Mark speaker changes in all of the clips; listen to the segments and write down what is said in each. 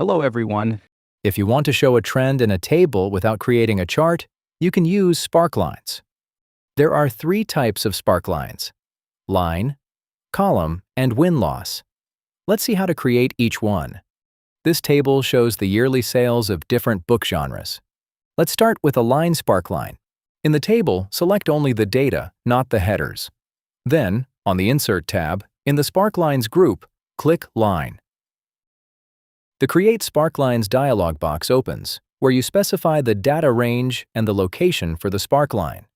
Speaker 1: Hello, everyone.
Speaker 2: If you want to show a trend in a table without creating a chart, you can use Sparklines. There are three types of Sparklines: line, column, and win-loss. Let's see how to create each one. This table shows the yearly sales of different book genres. Let's start with a line Sparkline. In the table, select only the data, not the headers. Then, on the Insert tab, in the Sparklines group, click Line. The Create Sparklines dialog box opens, where you specify the data range and the location for the Sparkline.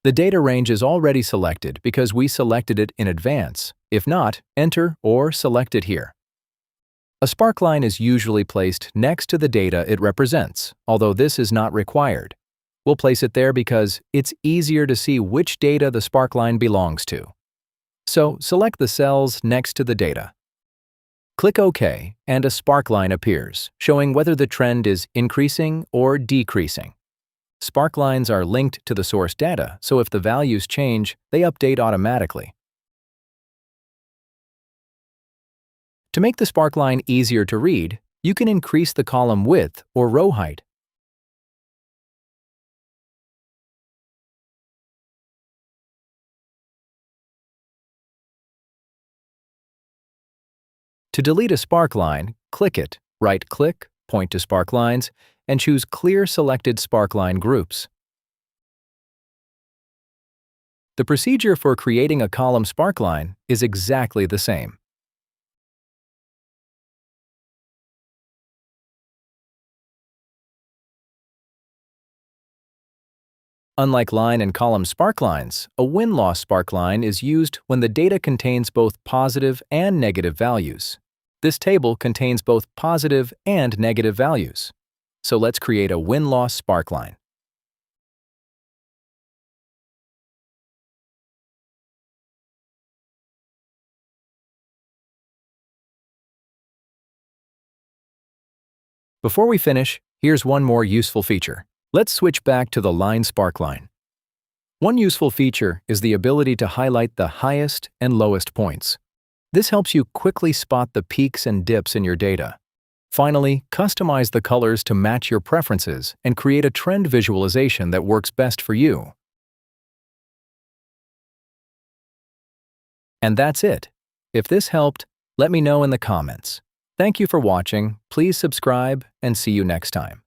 Speaker 2: The data range is already selected because we selected it in advance. If not, enter or select it here. A Sparkline is usually placed next to the data it represents, although this is not required. We'll place it there because it's easier to see which data the Sparkline belongs to. So select the cells next to the data. Click OK, and a Sparkline appears, showing whether the trend is increasing or decreasing. Sparklines are linked to the source data, so if the values change, they update automatically. To make the Sparkline easier to read, you can increase the column width or row height. To delete a Sparkline, click it, right-click, point to Sparklines, and choose Clear Selected Sparkline Groups. The procedure for creating a column Sparkline is exactly the same. Unlike line and column Sparklines, a win-loss Sparkline is used when the data contains both positive and negative values. This table contains both positive and negative values. So let's create a win-loss Sparkline. Before we finish, here's one more useful feature. Let's switch back to the line Sparkline. One useful feature is the ability to highlight the highest and lowest points. This helps you quickly spot the peaks and dips in your data. Finally, customize the colors to match your preferences and create a trend visualization that works best for you. And that's it. If this helped, let me know in the comments. Thank you for watching, please subscribe, and see you next time.